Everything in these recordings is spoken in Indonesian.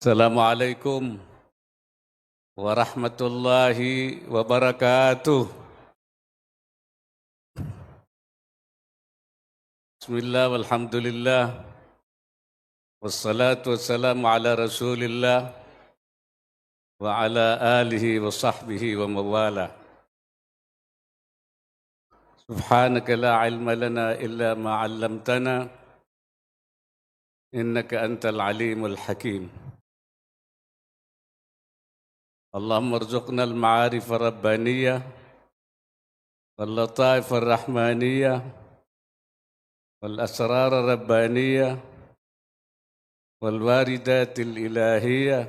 Assalamualaikum warahmatullahi wabarakatuh. Bismillah walhamdulillah wassalatu wassalamu ala rasulillah wa ala alihi wa sahbihi wa mawala. Subhanaka la ilma lana illa ma 'allamtana innaka antal alimul hakim. Allahumma arzuqna al-ma'arif ar-rabbaniyah wal lataif ar-rahmaniyah wal asrar ar-rabbaniyah wal waridat al-ilahiyah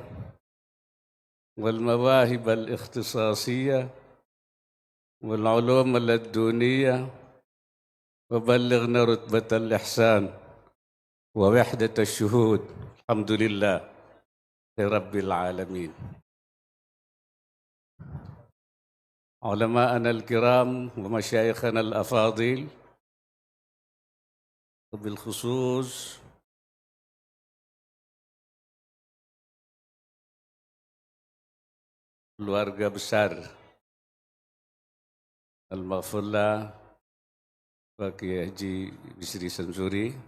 wal mawahib al-ikhtisasiyah wal ulum al-laduniyah wa ballighna rutbat al-ihsan wa wahdat al-shuhud. Alhamdulillah rabbil alamin. علماءنا الكرام ومشايخنا الأفاضل وبالخصوص keluarga besar Al-Maghfurlah Pak Kiai Haji Bisri Samsuri,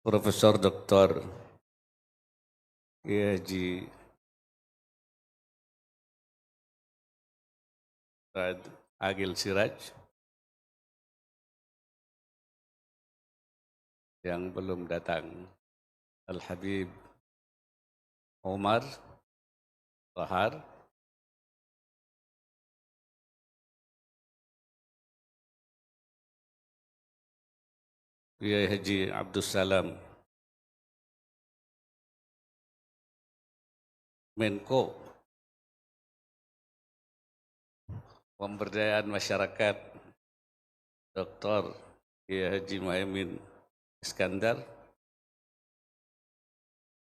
Profesor Dr. Kiai Haji Agil Siraj, yang belum datang, Al-Habib Omar Bahar, Kiai Haji Abdul Salam, Menko Pemberdayaan Masyarakat Dr. Kiai Haji Muhaimin Iskandar,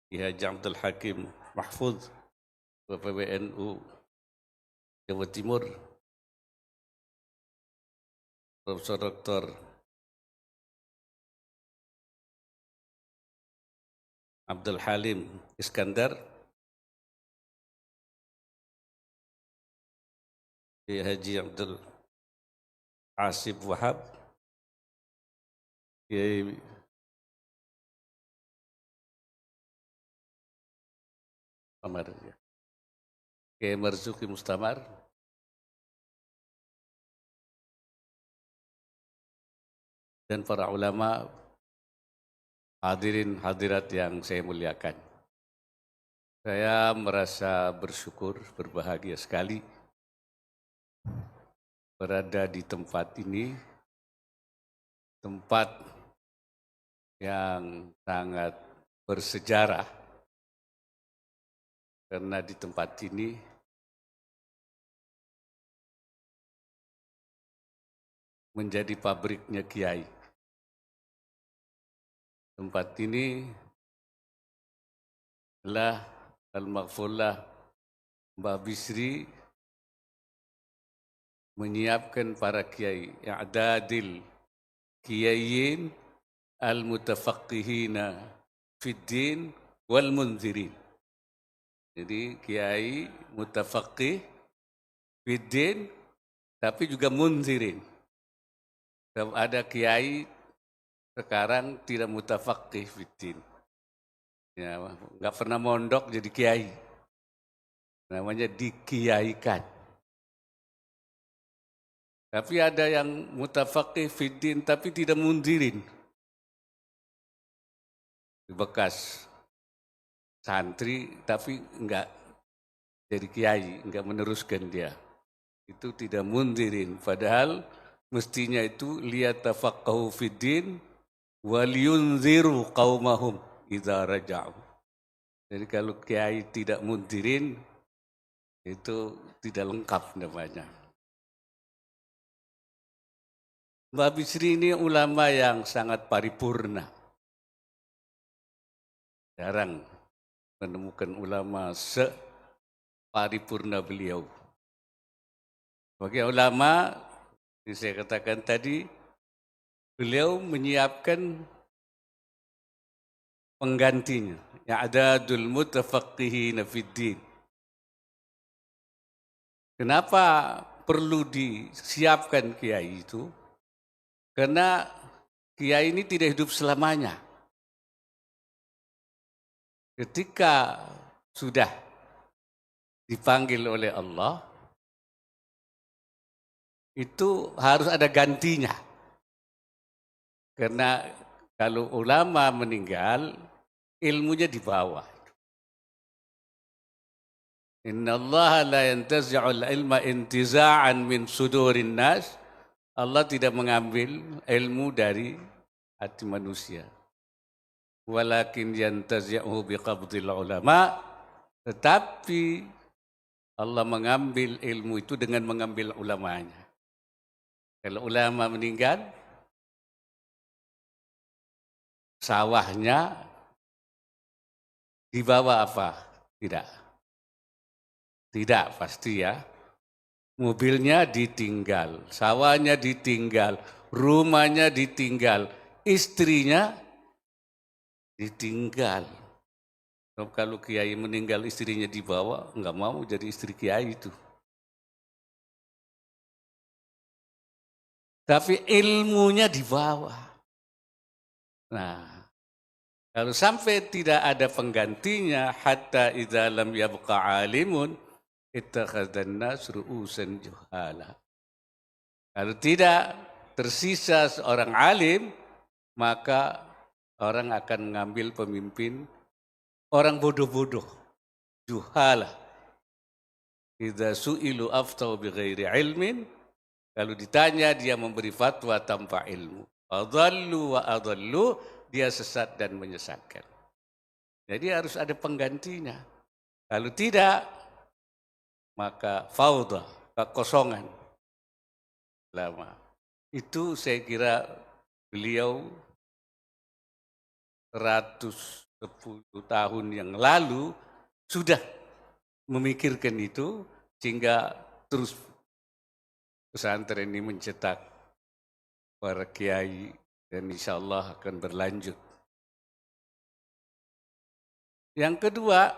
Kiai Haji Abdul Hakim Mahfuz, PBNU Jawa Timur, Profesor Dr. Abdul Halim Iskandar, Kiai Haji Abdul Asib Wahab, Kiai Kiai Marzuki Mustamar, dan para ulama, hadirin hadirat yang saya muliakan. Saya merasa bersyukur, berbahagia sekali berada di tempat ini, tempat yang sangat bersejarah, karena di tempat ini menjadi pabriknya Kiai. Tempat ini adalah Al-Maghfurlah Mbah Bisri menyiapkan para kiai, i'dadil kiaiyin al-mutafaqqihina fid din wal munzirin. Jadi kiai mutafaqqih fid din tapi juga munzirin. Ada kiai sekarang tidak mutafaqqih fid din. Ya, enggak pernah mondok jadi kiai. Namanya dikiaikan. Tapi ada yang mutafaqih fiddin tapi tidak munzirin. Bekas santri tapi enggak jadi kiai, enggak meneruskan dia. Itu tidak munzirin. Padahal mestinya itu liyatafaqahu fiddin waliyunziru qaumahum idza raja'u. Jadi kalau kiai tidak munzirin itu tidak lengkap namanya. Mbah Bisri ini ulama yang sangat paripurna. Jarang menemukan ulama separipurna beliau. Sebagai ulama, yang saya katakan tadi, beliau menyiapkan penggantinya. I'dadul mutafaqqihina fiddin. Kenapa perlu disiapkan kiai itu? Karena kiai ini tidak hidup selamanya. Ketika sudah dipanggil oleh Allah, itu harus ada gantinya. Karena kalau ulama meninggal, ilmunya di bawah. Inna Allah la yantazi'ul ilma intiza'an min sudurin nas. Allah tidak mengambil ilmu dari hati manusia. Walakin yantazi'uhu biqabdil ulama. Tetapi Allah mengambil ilmu itu dengan mengambil ulamanya. Kalau ulama meninggal, sawahnya dibawa apa? Tidak pasti ya. Mobilnya ditinggal, sawahnya ditinggal, rumahnya ditinggal, istrinya ditinggal. Kalau kiai meninggal istrinya dibawa, enggak mau jadi istri kiai itu. Tapi ilmunya dibawa. Nah, kalau sampai tidak ada penggantinya, hatta idza lam yabqa alimun, ittakhadhan nas ru'usan juhala. Kalau tidak tersisa seorang alim, maka orang akan mengambil pemimpin orang bodoh-bodoh, juhala. Idza su'ilu aftau bighairi ilmin, kalau ditanya dia memberi fatwa tanpa ilmu. Adallu wa adallu, dia sesat dan menyesatkan. Jadi harus ada penggantinya. Kalau tidak, maka fauda, kekosongan lama. Itu saya kira beliau 110 tahun yang lalu sudah memikirkan itu, sehingga terus pesantren ini mencetak para kiai dan insya Allah akan berlanjut. Yang kedua,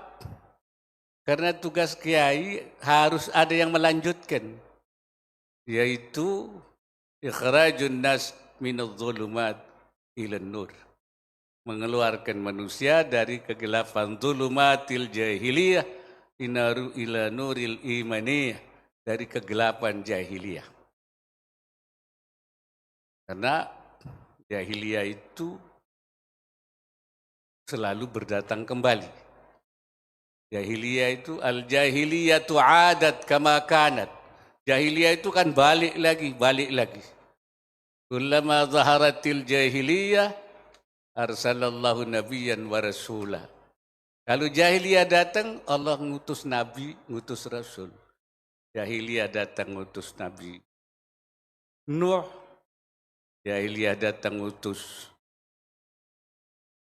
karena tugas kiai harus ada yang melanjutkan, yaitu ikhrajun nas minadh dhulumat ilan nur. Mengeluarkan manusia dari kegelapan dhulumatil jahiliyah ila nuril imaniyah, dari kegelapan jahiliyah. Karena jahiliyah itu selalu berdatang kembali. Jahiliyah itu al-jahiliyatu adat kama kanat. Jahiliyah itu kan balik lagi. Kullama zaharatil jahiliyah arsalallahu nabiyyan wa rasulah. Kalau jahiliyah datang, Allah ngutus nabi, ngutus rasul. Jahiliyah datang ngutus nabi Nuh. Jahiliyah datang ngutus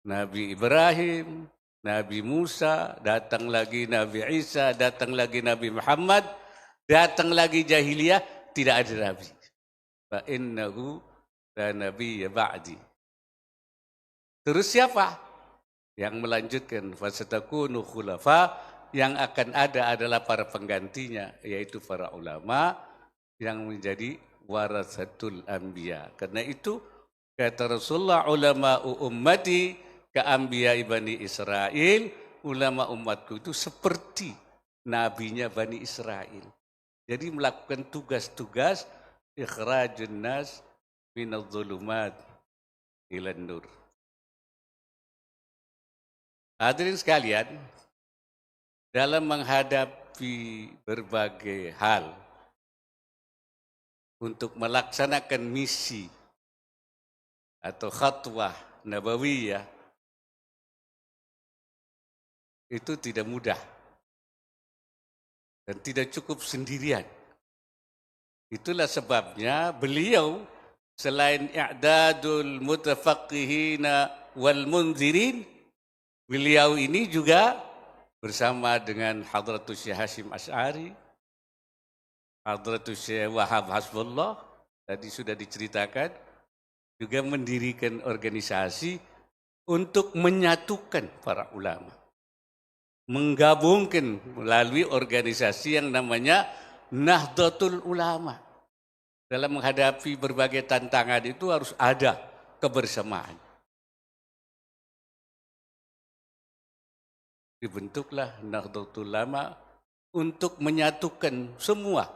Nabi Ibrahim, Nabi Musa, datang lagi Nabi Isa, datang lagi Nabi Muhammad, datang lagi jahiliyah, tidak ada Nabi. Fa innahu la nabiyya ba'di. Terus siapa yang melanjutkan? Fasatakunu khulafa, yang akan ada adalah para penggantinya, yaitu para ulama yang menjadi warasatul anbiya. Karena itu kata Rasulullah, ulama ummati Ka'ambiya Bani Israel, ulama umatku itu seperti nabinya Bani Israel. Jadi melakukan tugas-tugas ikhrajun nas minadh dhulumat ilan nur. Hadirin sekalian, dalam menghadapi berbagai hal untuk melaksanakan misi atau khatwah nabawiyah, itu tidak mudah dan tidak cukup sendirian. Itulah sebabnya beliau selain i'dadul mutafaqqihina wal munzirin, beliau ini juga bersama dengan Hadratus Syekh Hashim Asy'ari, Hadratus Syekh Wahab Hasbullah, tadi sudah diceritakan, juga mendirikan organisasi untuk menyatukan para ulama. Menggabungkan melalui organisasi yang namanya Nahdlatul Ulama. Dalam menghadapi berbagai tantangan itu harus ada kebersamaan. Dibentuklah Nahdlatul Ulama untuk menyatukan semua.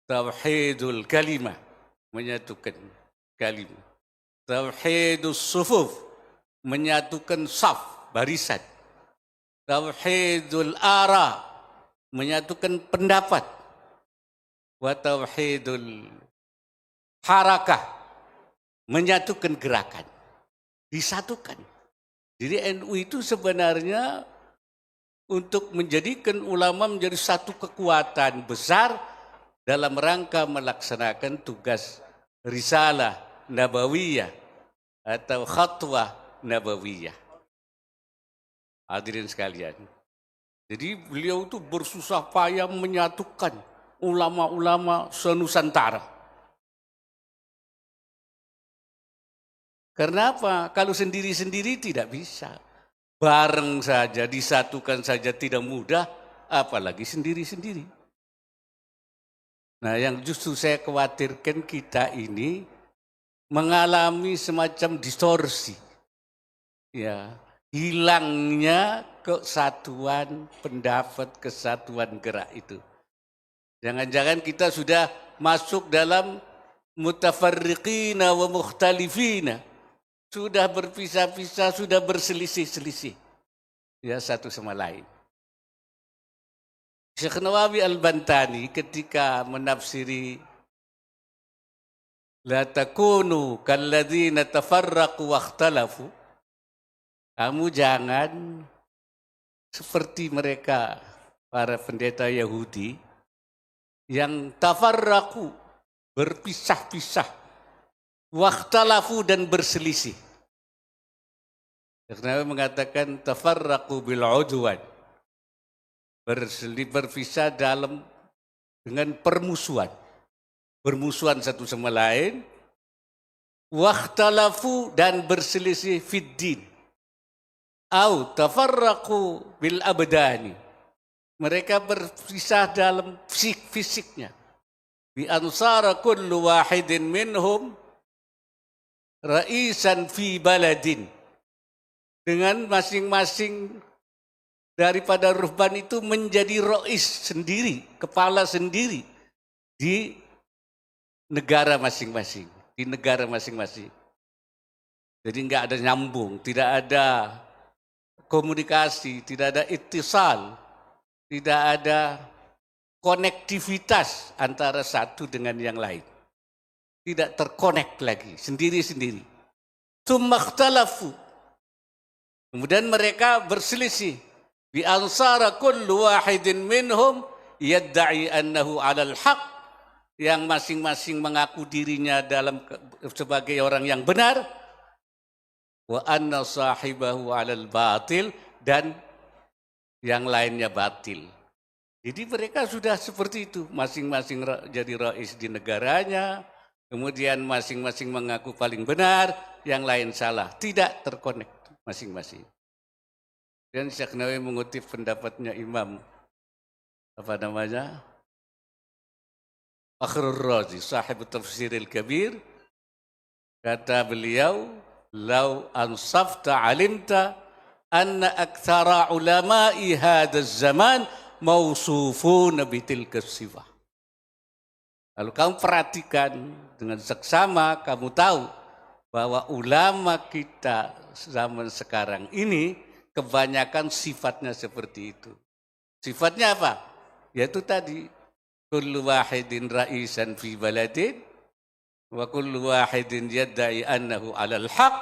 Tauhidul kalimah, menyatukan kalimah. Tauhidus sufuf, menyatukan saf, barisan. Tauhidul ara, menyatukan pendapat. Wa tauhidul harakah, menyatukan gerakan. Disatukan. Jadi NU itu sebenarnya untuk menjadikan ulama menjadi satu kekuatan besar dalam rangka melaksanakan tugas risalah nabawiyah atau khatwah nabawiyah. Hadirin sekalian. Jadi beliau itu bersusah payah menyatukan ulama-ulama senusantara. Karena apa? Kalau sendiri-sendiri tidak bisa. Bareng saja, disatukan saja tidak mudah, apalagi sendiri-sendiri. Nah, yang justru saya khawatirkan kita ini mengalami semacam distorsi. Ya, hilangnya kesatuan pendapat, kesatuan gerak itu. Jangan-jangan kita sudah masuk dalam mutafarriqina wa mukhtalifina. Sudah berpisah-pisah, sudah berselisih-selisih. Ya, satu sama lain. Syekh Nawawi Al-Bantani ketika menafsiri la takunu kalladzina tafarraqu wakhtalafu, kamu jangan seperti mereka para pendeta Yahudi yang tafarraqu, berpisah-pisah, wakhtalafu dan berselisih. Syekh Nawawi mengatakan tafarraqu bil udwan, berpisah dengan permusuhan. Bermusuhan satu sama lain. Wakhtalafu dan berselisih fiddin. Au tafarraqu bil abdani. Mereka berpisah dalam fisiknya. Bi ansara kullu wahidin minhum ra'isan fi baladin. Dengan masing-masing daripada ruhban itu menjadi rois sendiri, kepala sendiri di negara masing-masing, di negara masing-masing. Jadi enggak ada nyambung, tidak ada komunikasi, tidak ada ittisal, tidak ada konektivitas antara satu dengan yang lain. Tidak terkonek lagi, sendiri-sendiri. Tsumma ikhtalafu. Kemudian mereka berselisih. Bi ansara kullu wahidin minhum yadda'i annahu 'alal haq, yang masing-masing mengaku dirinya sebagai orang yang benar, wa anna sahibahu 'alal batil, dan yang lainnya batil. Jadi mereka sudah seperti itu, masing-masing jadi rais di negaranya, kemudian masing-masing mengaku paling benar, yang lain salah, tidak terkonek masing-masing. Dan Syekh Nawawi mengutip pendapatnya Imam Fakhrur Razi, sahib tafsiril kabir, kata beliau, "Lau ansafta alimta anna aktsara ulama'i hadzal zaman mausufun bitilka sifah." Lalu kamu perhatikan dengan seksama, kamu tahu bahwa ulama kita zaman sekarang ini kebanyakan sifatnya seperti itu. Sifatnya apa? Yaitu tadi, kullu wahidin ra'isan fi baladin wa kullu wahidin yadda'i annahu 'alal haq,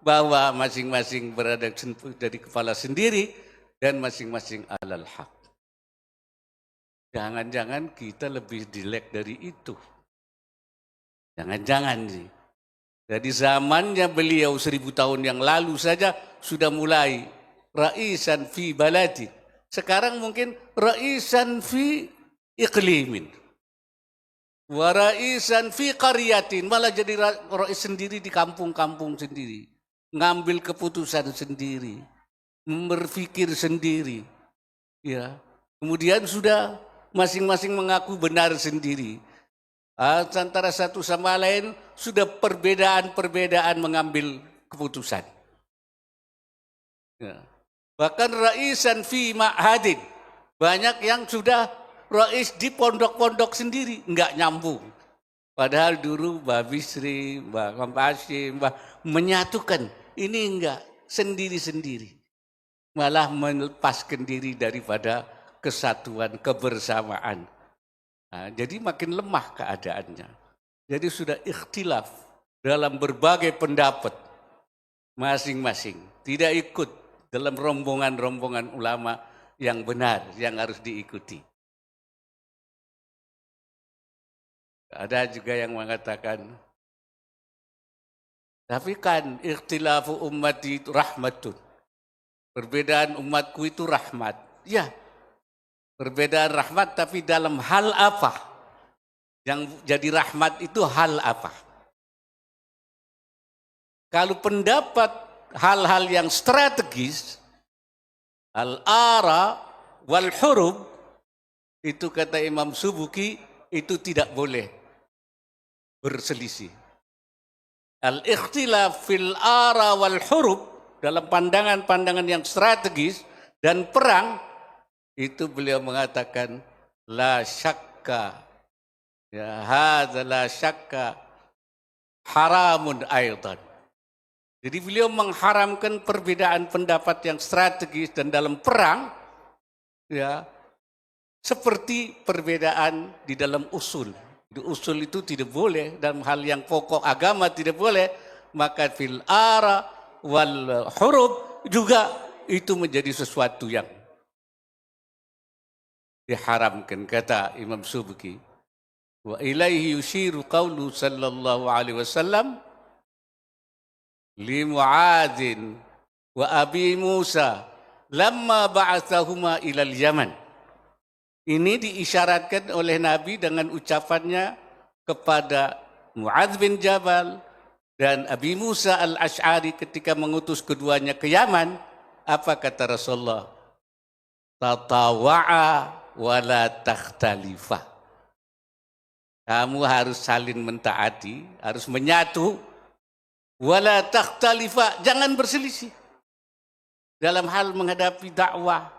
bahwa masing-masing berada dari kepala sendiri dan masing-masing 'alal haq. Jangan-jangan kita lebih jelek dari itu. Jangan-jangan sih. Jadi zamannya beliau 1000 tahun yang lalu saja sudah mulai ra'isan fi baladin. Sekarang mungkin ra'isan fi iqlimin. Wa ra'isan fi qaryatin, malah jadi rais sendiri di kampung-kampung sendiri. ngambil keputusan sendiri, berpikir sendiri, ya. Kemudian sudah masing-masing mengaku benar sendiri. Antara satu sama lain sudah perbedaan-perbedaan mengambil keputusan. Ya. Bahkan raisan fi ma'hadin, banyak yang sudah rais di pondok-pondok sendiri, enggak nyambung. Padahal dulu Mbah Bisri, Mbah Kampasim, menyatukan. Ini enggak, sendiri-sendiri. Malah melepaskan diri daripada kesatuan, kebersamaan. Nah, jadi makin lemah keadaannya. Jadi sudah ikhtilaf dalam berbagai pendapat masing-masing. Tidak ikut dalam rombongan-rombongan ulama yang benar, yang harus diikuti. Ada juga yang mengatakan, tapi kan ikhtilafu ummati itu rahmatun. Perbedaan umatku itu rahmat. Ya, perbedaan rahmat, tapi dalam hal apa? Yang jadi rahmat itu hal apa? Kalau pendapat hal-hal yang strategis, al-ara wal hurub, itu kata Imam Subuki, itu tidak boleh berselisih. Al-ikhtilaf fil ara wal hurub, dalam pandangan-pandangan yang strategis dan perang, itu beliau mengatakan la syakka, ya hadza la syakka haramun aidan. Jadi beliau mengharamkan perbedaan pendapat yang strategis dan dalam perang, ya, seperti perbedaan di dalam usul. Di usul itu tidak boleh, dalam hal yang pokok agama tidak boleh, maka fil ara wal hurub juga itu menjadi sesuatu yang diharamkan, kata Imam Subki. Wa ilaihi yushiru qawlu sallallahu alaihi wasallam li Mu'adzin wa Abi Musa lamma ba'athahuma ilal Yaman. Ini diisyaratkan oleh Nabi dengan ucapannya kepada Mu'adz bin Jabal dan Abi Musa al-Ash'ari ketika mengutus keduanya ke Yaman. Apa kata Rasulullah? Tatawa'a wa la takhtalifa. Kamu harus saling mentaati, harus menyatu. Wa la takhtalifa, jangan berselisih. Dalam hal menghadapi dakwah,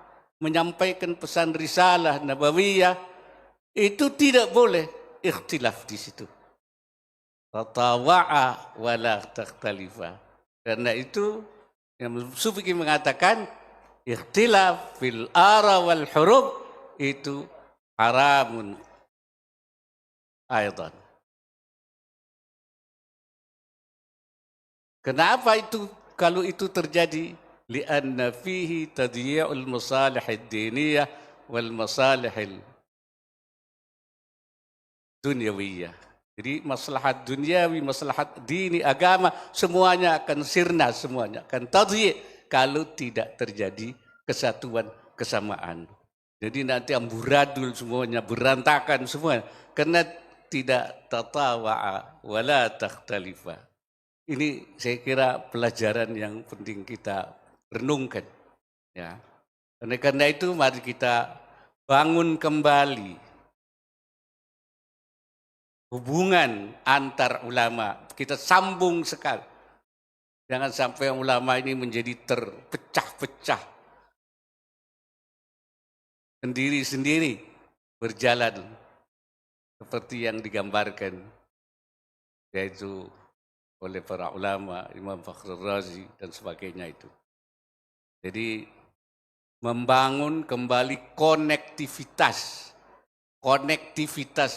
menyampaikan pesan risalah nabawiyah, itu tidak boleh ikhtilaf di situ. Tatawa'a wa la takhtalifa. Karena itu yang Subki mengatakan ikhtilaf fil ara wal hurub itu haramun aidan. Kenapa itu kalau itu terjadi? Lianna fihi tadyi'ul masalih ad-diniyah wal masalih dunyawiyah. Jadi maslahat duniawi, maslahat dini, agama, semuanya akan sirna, semuanya akan tadyi' kalau tidak terjadi kesatuan, kesamaan. Jadi nanti amburadul semuanya, berantakan semuanya. Karena tidak tatawa'a wala takhtalifa. Ini saya kira pelajaran yang penting kita renungkan. Ya. Karena itu mari kita bangun kembali hubungan antar ulama, kita sambung sekali. Jangan sampai ulama ini menjadi terpecah-pecah. Sendiri-sendiri berjalan seperti yang digambarkan, yaitu oleh para ulama, Imam Fakhrul Razi dan sebagainya itu. Jadi membangun kembali konektivitas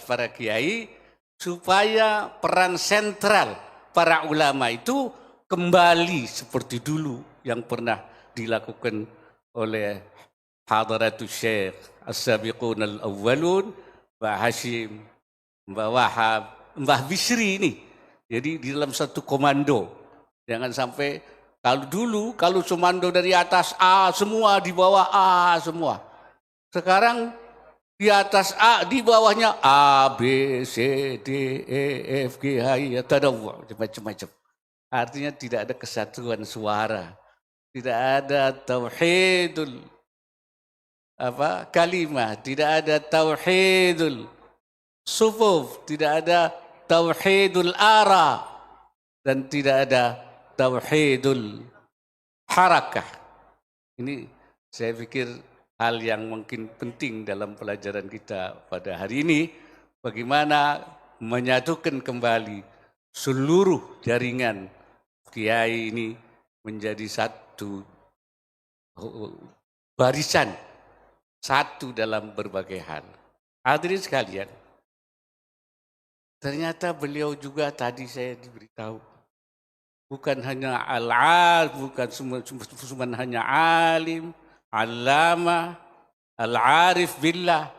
para kiai, supaya peran sentral para ulama itu kembali seperti dulu yang pernah dilakukan oleh Hadaratul Syekh As-Sabiqun Al-Awwalun, Mbah Hashim, Mbah Wahab, Mbah Bisri ini. Jadi di dalam satu komando. Jangan sampai kalau komando dari atas A semua, di bawah A semua. Sekarang di atas A, di bawahnya A, B, C, D, E, F, G, H, I, macam-macam. Artinya tidak ada kesatuan suara, tidak ada tauhidul kalimah, tidak ada tauhidul sufuf, tidak ada tauhidul ara, dan tidak ada tauhidul harakah. Ini saya pikir hal yang mungkin penting dalam pelajaran kita pada hari ini, bagaimana menyatukan kembali seluruh jaringan kiai ini menjadi satu barisan, satu dalam berbagai hal. Hadirin sekalian, ternyata beliau juga tadi saya diberitahu, bukan hanya bukan cuma hanya alim, alama, al-arif billah.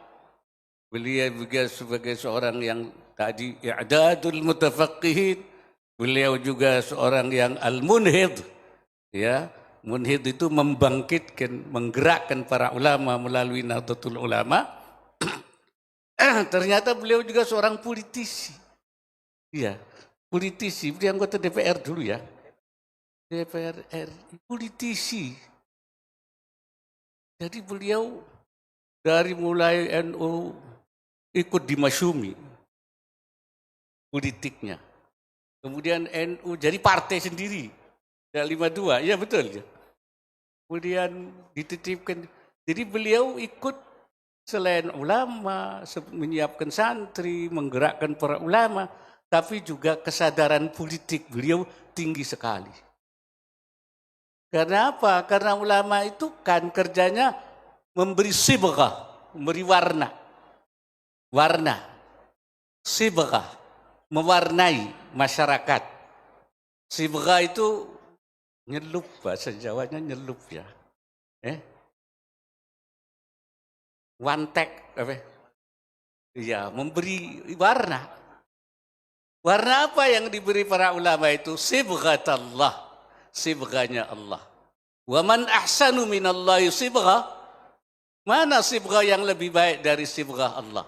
Beliau juga sebagai seorang yang tadi i'dadul mutafaqqihin. Beliau juga seorang yang al-munhid. Ya, munhid itu membangkitkan, menggerakkan para ulama melalui Nahdlatul Ulama. Ternyata beliau juga seorang politisi. Iya, politisi, beliau anggota DPR dulu ya. DPR RI, politisi. Jadi beliau dari mulai NU ikut dimasyumi politiknya. Kemudian NU jadi partai sendiri. Ya 52, ya betul. Kemudian dititipkan. Jadi beliau ikut selain ulama, menyiapkan santri, menggerakkan para ulama, tapi juga kesadaran politik beliau tinggi sekali. Karena apa? Karena ulama itu kan kerjanya memberi sibghah, memberi warna. Warna, sibghah, mewarnai masyarakat. Sibghah itu nyelup, bahasa Jawanya nyelup ya. Wantek, iya, memberi warna. Warna apa yang diberi para ulama itu? Sibghatallah, sibghanya Allah. Wa man ahsanu minallahi sibghah. Mana sibghah yang lebih baik dari sibghah Allah?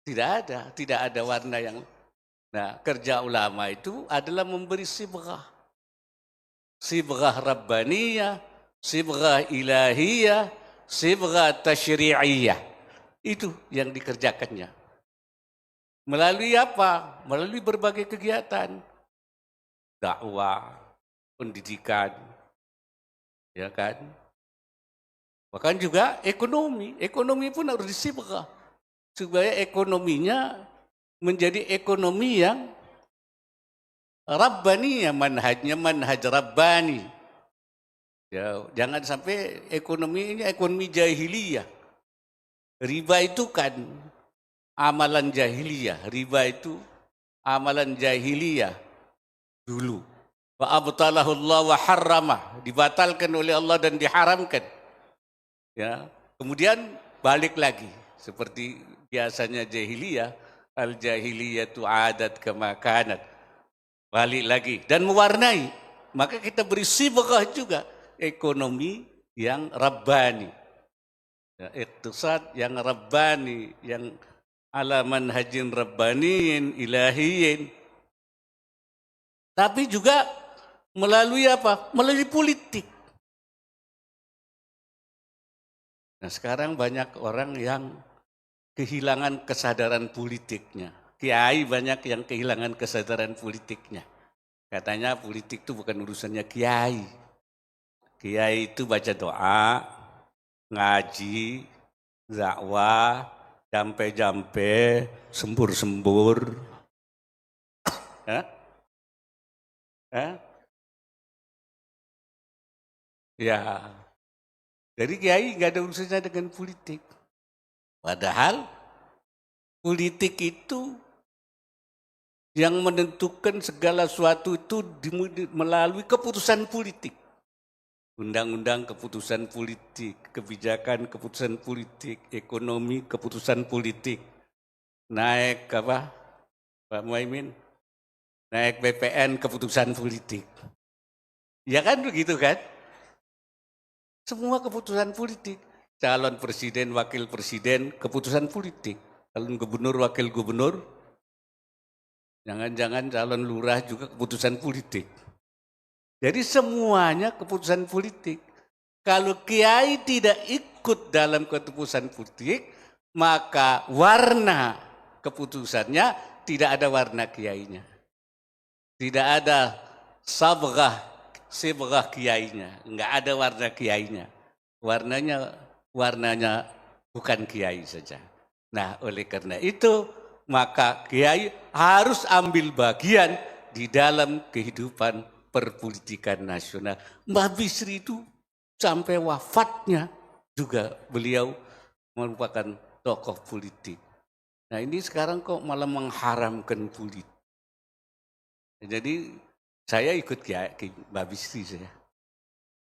Tidak ada warna yang. Nah, kerja ulama itu adalah memberi sibghah. Sibghah rabbaniyah, sibghah ilahiyah, sibghah tasyri'iyah. Itu yang dikerjakannya. Melalui apa? Melalui berbagai kegiatan. Dakwah, pendidikan, ya kan? Bahkan juga ekonomi. Ekonomi pun harus disibghah. Supaya ekonominya menjadi ekonomi yang Rabbani, ya manhajnya manhaj Rabbani. Ya, jangan sampai ekonomi ini ekonomi jahiliyah. Riba itu kan amalan jahiliyah. Riba itu amalan jahiliyah dulu. Wa abtalahu Allah wa harramah, dibatalkan oleh Allah dan diharamkan. Ya, kemudian balik lagi seperti biasanya jahiliyah, al jahiliyatu adat kama kanat. Balik lagi dan mewarnai, maka kita beri sibghah juga ekonomi yang rabbani, ya, iqtisad yang rabbani, yang ala manhajin rabbaniin ilahiyin. Tapi juga melalui apa? Melalui politik. Nah, sekarang banyak orang yang kehilangan kesadaran politiknya. Kiai banyak yang kehilangan kesadaran politiknya. Katanya politik itu bukan urusannya kiai. Kiai itu baca doa, ngaji, dakwah, jampe-jampe, sembur-sembur. Ya, jadi kiai nggak ada urusannya dengan politik. Padahal politik itu yang menentukan segala sesuatu itu melalui keputusan politik. Undang-undang keputusan politik, kebijakan keputusan politik, ekonomi keputusan politik. Naik apa? Pak Muhaimin? Naik BPN keputusan politik. Ya kan begitu kan? Semua keputusan politik. Calon presiden, wakil presiden, keputusan politik. Calon gubernur, wakil gubernur, Jangan-jangan calon lurah juga keputusan politik. Jadi semuanya keputusan politik. Kalau kiai tidak ikut dalam keputusan politik, maka warna keputusannya tidak ada warna kiainya. Tidak ada sabgah kiainya, enggak ada warna kiainya. Warnanya bukan kiai saja. Nah, oleh karena itu maka kiai harus ambil bagian di dalam kehidupan perpolitikan nasional. Mbah Bisri itu sampai wafatnya juga beliau merupakan tokoh politik. Nah, ini sekarang kok malah mengharamkan politik. Jadi saya ikut Mbah Bisri saya.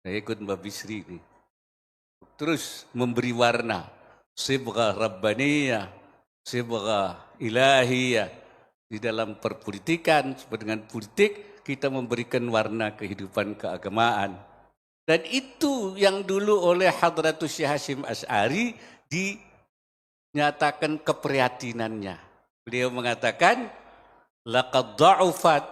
Saya ikut Mbah Bisri ini. Terus memberi warna sibghah rabbaniyah, sibghah ilahiyah di dalam perpolitikan. Dengan politik kita memberikan warna kehidupan keagamaan. Dan itu yang dulu oleh Hadratus Syekh Hasyim Asy'ari dinyatakan keprihatinannya. Beliau mengatakan, laqad dha'ufat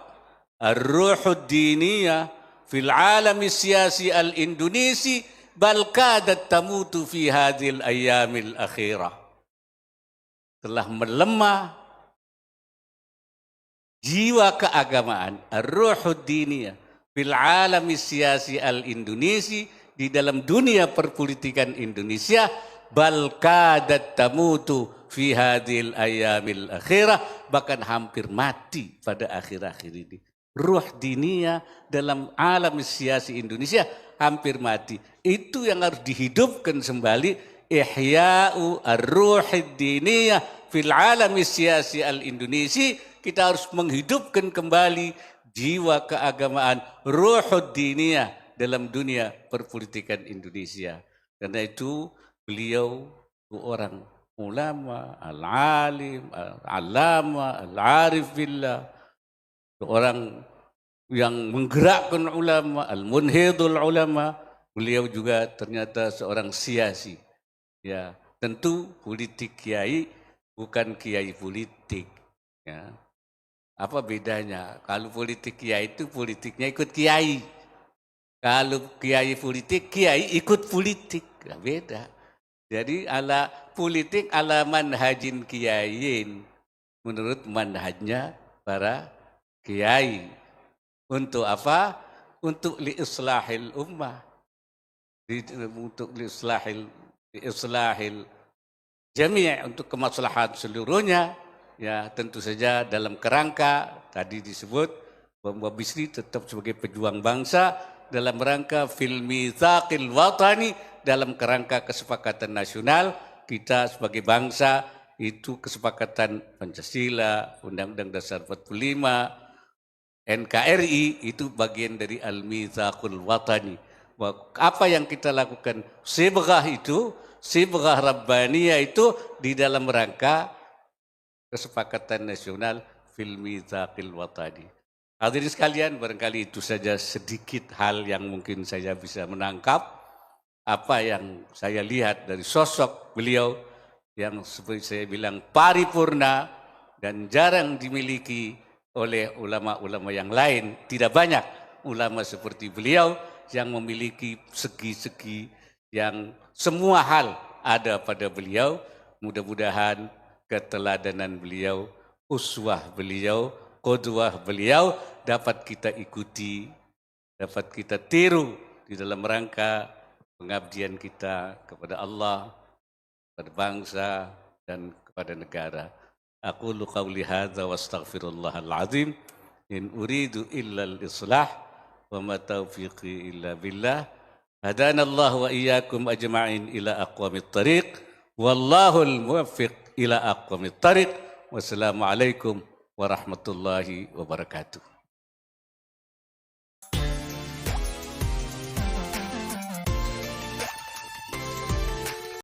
ar-ruhud diniyah fil alami siyasi al-Indonesi bal kadat tamutu fi hadhil ayyamil akhirah. Telah melemah jiwa keagamaan ar-ruhud diniyah fil alami siyasi al-Indonesi di dalam dunia perpolitikan Indonesia bal kadat tamutu fi hadhil ayyamil akhirah, bahkan hampir mati pada akhir-akhir ini. Ruh diniyah dalam alam siasi Indonesia hampir mati. Itu yang harus dihidupkan kembali, ihya'u ar-ruhid diniyah fil alam siasi al-Indonesi. Kita harus menghidupkan kembali jiwa keagamaan ruhud diniyah dalam dunia perpolitikan Indonesia. Karena itu beliau orang ulama, al-alim, al-alama, al-arif billah, orang yang menggerakkan ulama, al-munhidul ulama. Beliau juga ternyata seorang siasi. Ya, tentu politik kiai bukan kiai politik. Ya. Apa bedanya? Kalau politik kiai itu politiknya ikut kiai. Kalau kiai politik, kiai ikut politik. Ya, beda. Jadi ala politik ala manhajin kiaiin. Menurut manhajnya para kiai. Untuk apa? Untuk liislahil ummah. Untuk liislahil jami', untuk kemaslahan seluruhnya. Ya, tentu saja dalam kerangka tadi disebut bahwa Bisri tetap sebagai pejuang bangsa dalam rangka fil mitsaqil watani, dalam kerangka kesepakatan nasional kita sebagai bangsa. Itu kesepakatan Pancasila, Undang-Undang Dasar 45, NKRI, itu bagian dari al-mitsaqul watani. Apa yang kita lakukan sibghah itu, sibghah rabbaniyah itu di dalam rangka kesepakatan nasional fil mitsaqil watani. Hadirin sekalian, barangkali itu saja sedikit hal yang mungkin saya bisa menangkap apa yang saya lihat dari sosok beliau yang seperti saya bilang paripurna dan jarang dimiliki oleh ulama-ulama yang lain. Tidak banyak ulama seperti beliau yang memiliki segi-segi yang semua hal ada pada beliau. Mudah-mudahan keteladanan beliau, uswah beliau, qudwah beliau dapat kita ikuti, dapat kita tiru di dalam rangka pengabdian kita kepada Allah, kepada bangsa, dan kepada negara. Aqulu qawli hadza wa astaghfirullahal azim. In uridu illa al-islah wa ma taufiqi illa billah. Hadanallahu wa iyyakum ajma'in ila aqwamit thariq. Wallahul muwaffiq ila aqwamit thariq. Wassalamualaikum warahmatullahi wabarakatuh.